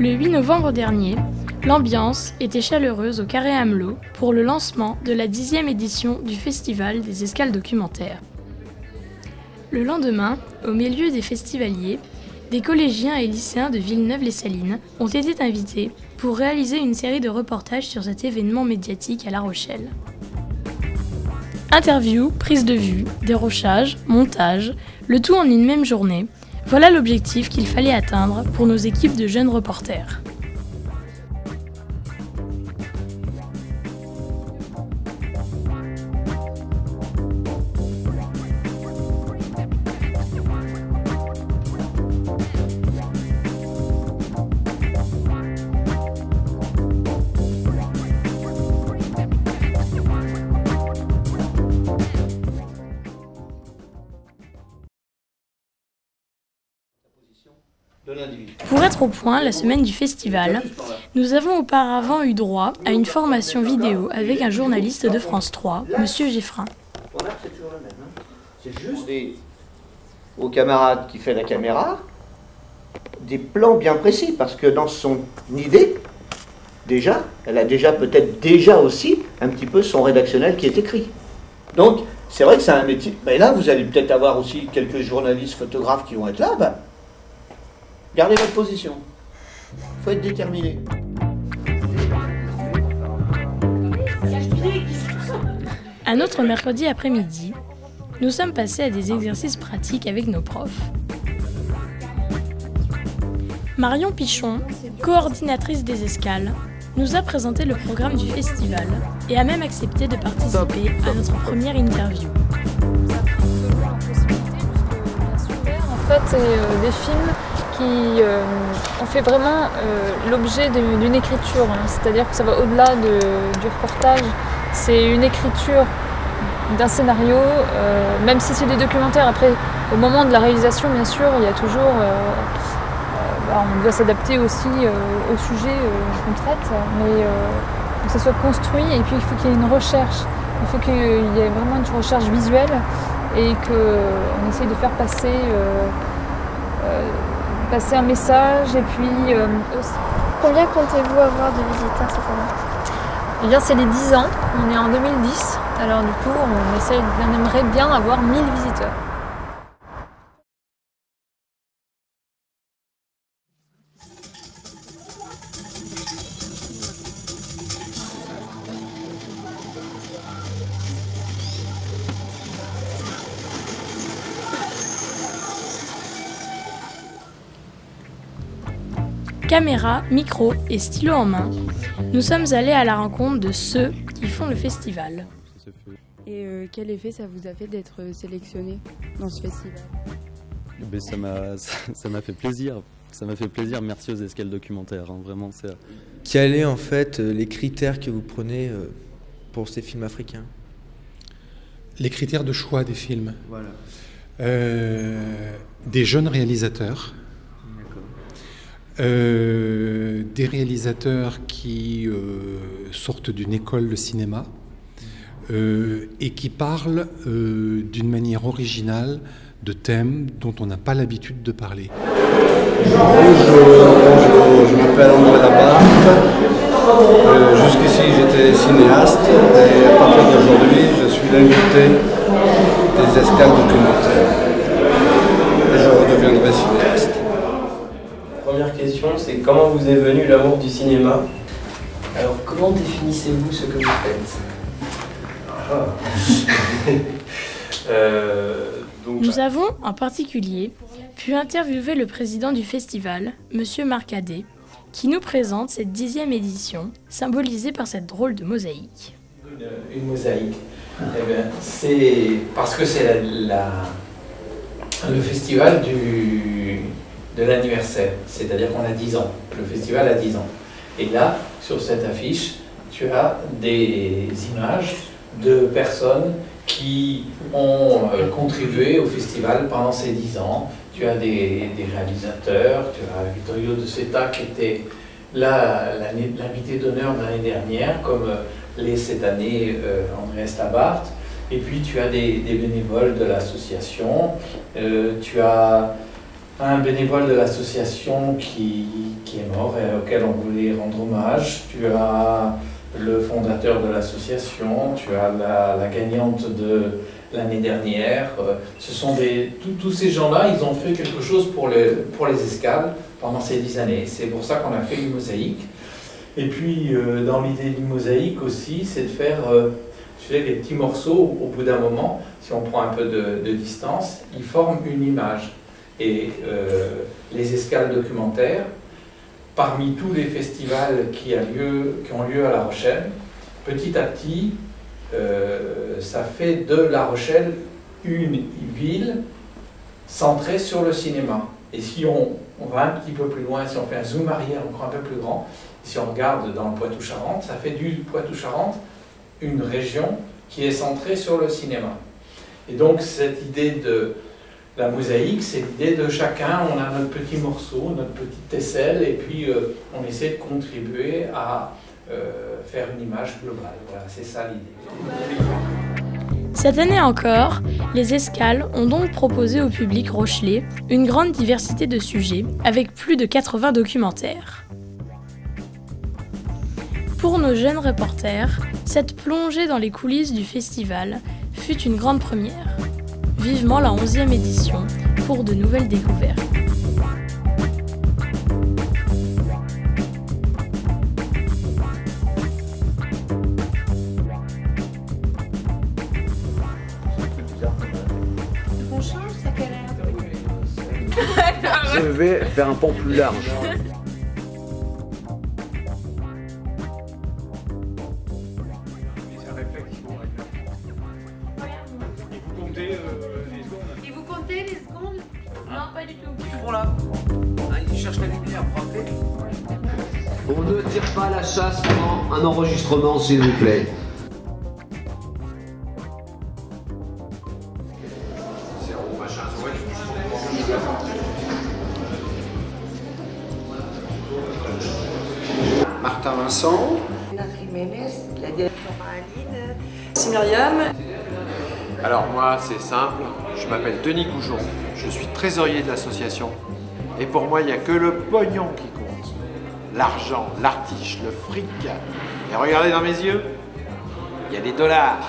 Le 8 novembre dernier, l'ambiance était chaleureuse au Carré Amelot pour le lancement de la 10e édition du Festival des escales documentaires. Le lendemain, au milieu des festivaliers, des collégiens et lycéens de Villeneuve-les-Salines ont été invités pour réaliser une série de reportages sur cet événement médiatique à La Rochelle. Interviews, prises de vue, dérochages, montages, le tout en une même journée, voilà l'objectif qu'il fallait atteindre pour nos équipes de jeunes reporters. Pour être au point la semaine du festival, nous avons auparavant eu droit à une formation vidéo avec un journaliste de France 3, Monsieur Geffrin. C'est juste aux camarades qui fait la caméra des plans bien précis, parce que dans son idée, déjà, elle a déjà peut-être aussi un petit peu son rédactionnel qui est écrit. Donc, c'est vrai que c'est un métier. Mais là, vous allez peut-être avoir aussi quelques journalistes, photographes qui vont être là. Ben, gardez votre position. Il faut être déterminé. Un autre mercredi après-midi, nous sommes passés à des exercices pratiques avec nos profs. Marion Pichon, coordinatrice des escales, nous a présenté le programme du festival et a même accepté de participer à notre première interview. En fait, c'est des films qui ont fait vraiment l'objet d'une écriture, c'est-à-dire que ça va au-delà du reportage. C'est une écriture d'un scénario, même si c'est des documentaires. Après, au moment de la réalisation, bien sûr, il y a toujours... on doit s'adapter aussi au sujet qu'on traite, mais que ça soit construit, et puis il faut qu'il y ait une recherche. Il faut qu'il y ait vraiment une recherche visuelle et qu'on essaye de faire passer un message. Et puis combien comptez-vous avoir de visiteurs cette année? Eh bien, c'est les 10 ans, on est en 2010, alors du coup on aimerait bien avoir 1000 visiteurs. Caméra, micro et stylo en main, nous sommes allés à la rencontre de ceux qui font le festival. Et quel effet ça vous a fait d'être sélectionné dans ce festival? Ça m'a fait plaisir. Ça m'a fait plaisir. Merci aux escales documentaires. Vraiment, c'est... Quels sont en fait les critères que vous prenez pour ces films africains? Les critères de choix des films. Voilà. Des jeunes réalisateurs. Des réalisateurs qui sortent d'une école de cinéma et qui parlent d'une manière originale de thèmes dont on n'a pas l'habitude de parler. Bonjour, je m'appelle André Labarthe. Jusqu'ici j'étais cinéaste et à partir d'aujourd'hui je suis l'invité des escales documentaires. Et je redeviendrai cinéaste. Première question, c'est comment vous est venu l'amour du cinéma? Alors, comment définissez-vous ce que vous faites? Nous avons, en particulier, pu interviewer le président du festival, Monsieur Marcadet, qui nous présente cette 10e édition, symbolisée par cette drôle de mosaïque. Une mosaïque, eh bien, c'est parce que c'est le festival de l'anniversaire, c'est-à-dire qu'on a 10 ans, le festival a 10 ans. Et là, sur cette affiche, tu as des images de personnes qui ont contribué au festival pendant ces 10 ans. Tu as des réalisateurs, tu as Vittorio De Seta qui était l'invité d'honneur de l'année dernière, comme l'est cette année Andreas Labarthe. Et puis tu as des bénévoles de l'association, tu as un bénévole de l'association qui est mort et auquel on voulait rendre hommage. Tu as le fondateur de l'association, tu as la gagnante de l'année dernière. Ce sont tous ces gens-là, ils ont fait quelque chose pour les escales pendant ces 10 années. C'est pour ça qu'on a fait une mosaïque. Et puis, dans l'idée d'une mosaïque aussi, c'est de faire tu sais, des petits morceaux. Au bout d'un moment, si on prend un peu de distance, ils forment une image. Et les escales documentaires, parmi tous les festivals qui ont lieu à La Rochelle, petit à petit, ça fait de La Rochelle une ville centrée sur le cinéma. Et si on va un petit peu plus loin, si on fait un zoom arrière encore un peu plus grand, si on regarde dans le Poitou-Charentes, ça fait du Poitou-Charentes une région qui est centrée sur le cinéma. Et donc cette idée de la mosaïque, c'est l'idée de chacun, on a notre petit morceau, notre petite aisselle, et puis on essaie de contribuer à faire une image globale. Voilà, c'est ça l'idée. Cette année encore, les escales ont donc proposé au public rochelais une grande diversité de sujets, avec plus de 80 documentaires. Pour nos jeunes reporters, cette plongée dans les coulisses du festival fut une grande première. Vivement la 11e édition pour de nouvelles découvertes. On change, ça quelle heure? Je vais faire un pont plus large. Et vous comptez les secondes? Non, pas du tout. Ils font là. Ils cherchent la lumière, vous rappelez? On ne tire pas la chasse pendant un enregistrement, s'il vous plaît. Martin Vincent. C'est Myriam. Alors moi c'est simple, je m'appelle Denis Goujon, je suis trésorier de l'association et pour moi il n'y a que le pognon qui compte. L'argent, l'artiche, le fric. Et regardez dans mes yeux, il y a des dollars.